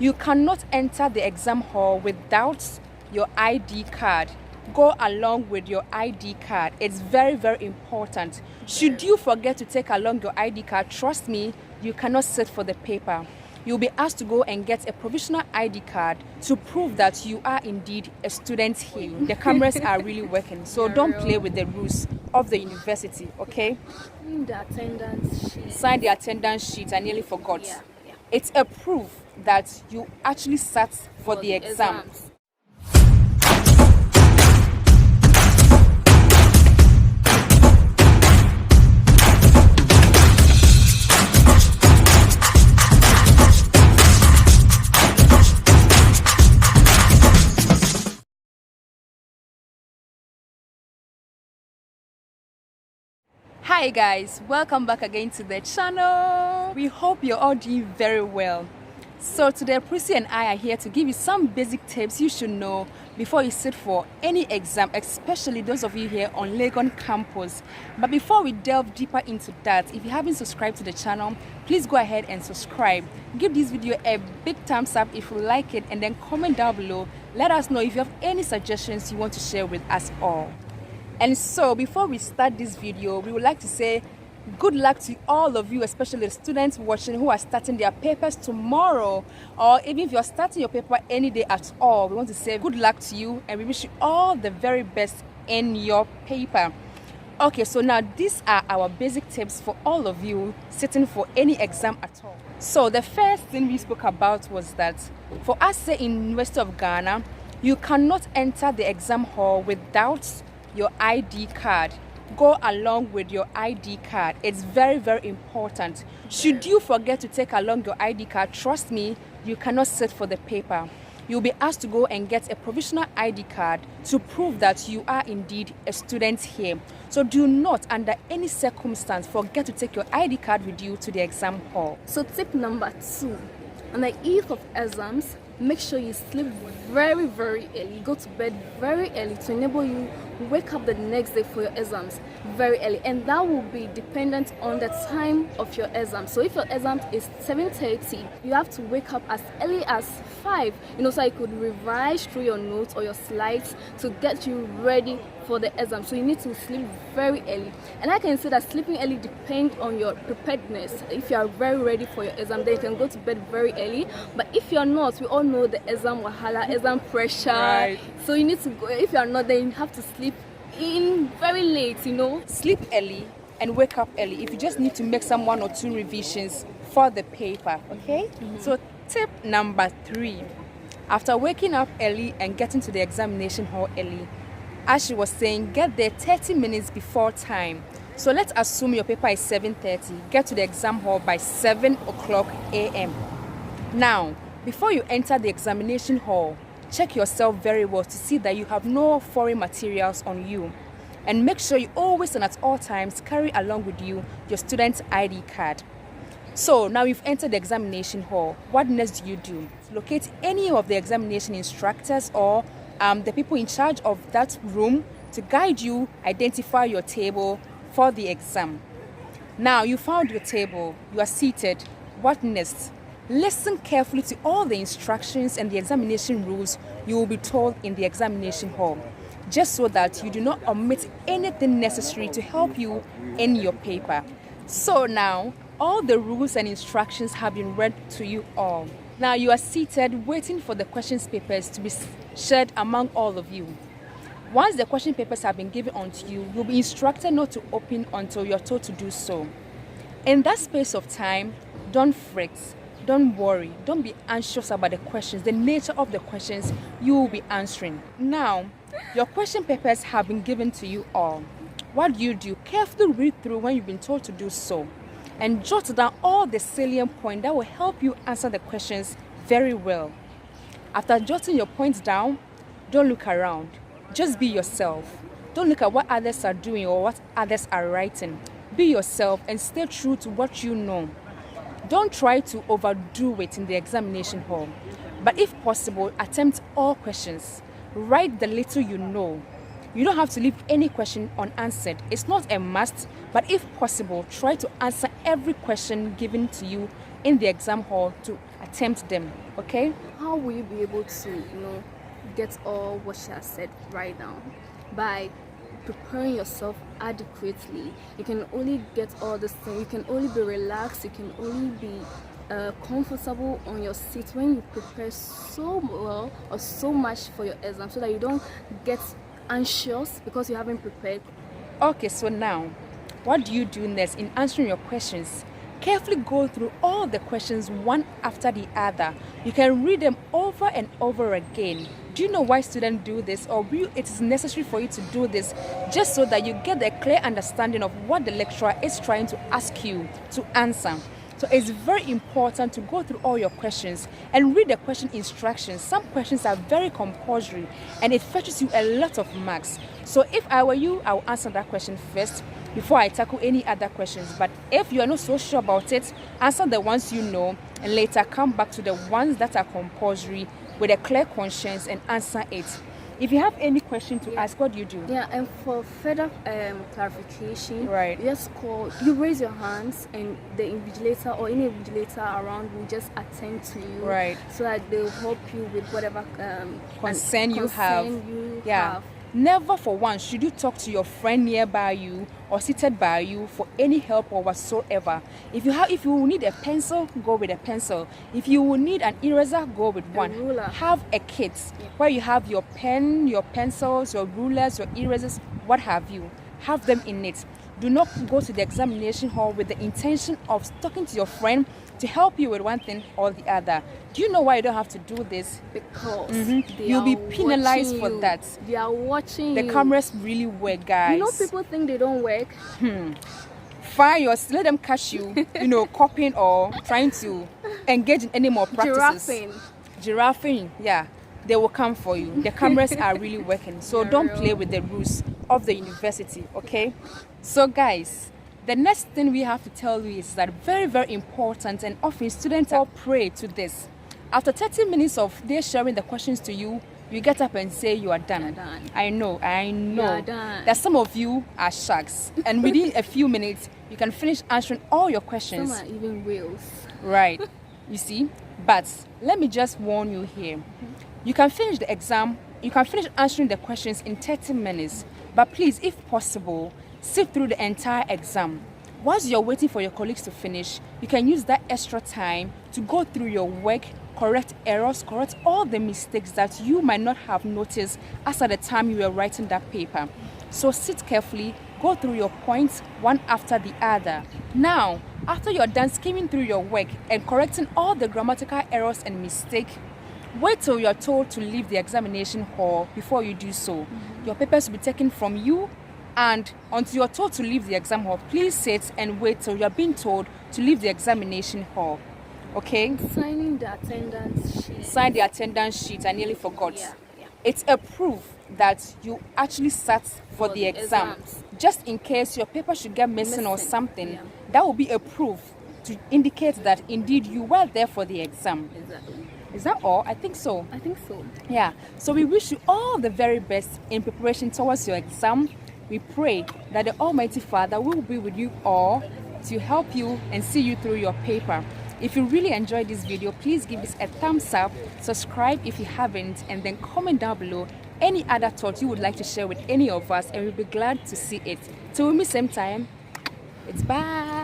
You cannot enter the exam hall without your ID card. Go along with your ID card. It's very, very important. Should you forget to take along your ID card, trust me, you cannot sit for the paper. You'll be asked to go and get a provisional ID card to prove that you are indeed a student here. The cameras are really working, so don't play with the rules of the university, okay? Sign the attendance sheet. Sign the attendance sheet. I nearly forgot. Yeah. It's a proof that you actually sat for the exam. Exams. Hi guys, welcome back again to the channel. We hope you're all doing very well. So today Prissy and I are here to give you some basic tips you should know before you sit for any exam, especially those of you here on Legon campus. But before we delve deeper into that, if you haven't subscribed to the channel, please go ahead and subscribe. Give this video a big thumbs up if you like it, and then comment down below. Let us know if you have any suggestions you want to share with us all. And so before we start this video, we would like to say good luck to all of you, especially the students watching who are starting their papers tomorrow, or even if you're starting your paper any day at all. We want to say good luck to you and we wish you all the very best in your paper. Okay, so now these are our basic tips for all of you sitting for any exam at all. So the first thing we spoke about was that for us, say in University of Ghana, you cannot enter the exam hall without your ID card. Go along with your ID card. It's very, very important. Should you forget to take along your ID card, trust me, you cannot sit for the paper. You'll be asked to go and get a provisional ID card to prove that you are indeed a student here. So do not, under any circumstance, forget to take your ID card with you to the exam hall. So tip number 2, on the eve of exams, make sure you sleep very, very early. Go to bed very early to enable you wake up the next day for your exams very early, and that will be dependent on the time of your exam. So if your exam is 7:30, you have to wake up as early as 5, so you could revise through your notes or your slides to get you ready for the exam. So you need to sleep very early, and I can say that sleeping early depends on your preparedness. If you are very ready for your exam, then you can go to bed very early. But if you're not, we all know the exam wahala, exam pressure, Right. So you need to go. If you're not, then you have to sleep in very late. Sleep early and wake up early if you just need to make some 1 or 2 revisions for the paper, okay? So tip number 3, after waking up early and getting to the examination hall early, as she was saying, get there 30 minutes before time. So let's assume your paper is 7:30. Get to the exam hall by 7 o'clock a.m. Now, before you enter the examination hall, check yourself very well to see that you have no foreign materials on you. And make sure you always and at all times carry along with you your student ID card. So now you've entered the examination hall. What next do you do? Locate any of the examination instructors or the people in charge of that room to guide you, identify your table for the exam. Now you found your table, you are seated. What next? Listen carefully to all the instructions and the examination rules you will be told in the examination hall, just so that you do not omit anything necessary to help you in your paper. So now, all the rules and instructions have been read to you all. Now you are seated waiting for the questions papers to be shared among all of you. Once the question papers have been given onto you, you'll be instructed not to open until you're told to do so. In that space of time, don't fret. Don't worry, don't be anxious about the questions, the nature of the questions you will be answering. Now, your question papers have been given to you all. What do? Carefully read through when you've been told to do so, and jot down all the salient points that will help you answer the questions very well. After jotting your points down, don't look around. Just be yourself. Don't look at what others are doing or what others are writing. Be yourself and stay true to what you know. Don't try to overdo it in the examination hall, but if possible, attempt all questions. Write the little you know. You don't have to leave any question unanswered. It's not a must, but if possible, try to answer every question given to you in the exam hall to attempt them, okay? How will you be able to, get all what she has said right now? By preparing yourself adequately. You can only get all this thing. You can only be relaxed. You can only be comfortable on your seat when you prepare so well or so much for your exam, so that you don't get anxious because you haven't prepared. Okay, so now, what do you do next in answering your questions? Carefully go through all the questions one after the other. You can read them over and over again. Do you know why students do this, or it is necessary for you to do this just so that you get a clear understanding of what the lecturer is trying to ask you to answer? So it's very important to go through all your questions and read the question instructions. Some questions are very compulsory and it fetches you a lot of marks. So if I were you, I will answer that question first before I tackle any other questions. But if you are not so sure about it, answer the ones you know and later come back to the ones that are compulsory with a clear conscience and answer it. If you have any question to ask, what do you do? Yeah, and for further clarification, right, you raise your hands, and the invigilator or any invigilator around will just attend to you, right, so that they'll help you with whatever concern you have. Never for once should you talk to your friend nearby you or seated by you for any help or whatsoever. If you need a pencil, go with a pencil. If you will need an eraser, go with one. Ruler. Have a kit where you have your pen, your pencils, your rulers, your erasers, what have you. Have them in it. Do not go to the examination hall with the intention of talking to your friend to help you with one thing or the other. Do you know why you don't have to do this? Because you'll be penalized for that. They are watching the cameras really work, guys. You know, people think they don't work. Fine, let them catch you, copying or trying to engage in any more practices. Giraffing, yeah. They will come for you. The cameras are really working. So don't play with the rules of the university, okay? So guys, the next thing we have to tell you is that very, very important, and often students all prey to this. After 30 minutes of their sharing the questions to you, you get up and say you are done. I know. That some of you are sharks. And within a few minutes, you can finish answering all your questions. Some are even whales. Right. You see? But let me just warn you here. You can finish the exam, you can finish answering the questions in 30 minutes. But please, if possible, sit through the entire exam. Whilst you're waiting for your colleagues to finish, you can use that extra time to go through your work, correct errors, correct all the mistakes that you might not have noticed as at the time you were writing that paper. So sit carefully, go through your points one after the other. Now, after you're done skimming through your work and correcting all the grammatical errors and mistakes, wait till you're told to leave the examination hall before you do so. Your papers will be taken from you, and until you're told to leave the exam hall, please sit and wait till you're being told to leave the examination hall. Okay? Signing the attendance sheet. Sign the attendance sheet. I nearly forgot. Yeah. It's a proof that you actually sat for the exam. Exams. Just in case your paper should get missing or something, that will be a proof to indicate that indeed you were there for the exam. Exactly. Is that all? I think so. I think so. Yeah. So we wish you all the very best in preparation towards your exam. We pray that the Almighty Father will be with you all to help you and see you through your paper. If you really enjoyed this video, please give this a thumbs up, subscribe if you haven't, and then comment down below any other thought you would like to share with any of us, and we'll be glad to see it. Till we meet same time, it's bye.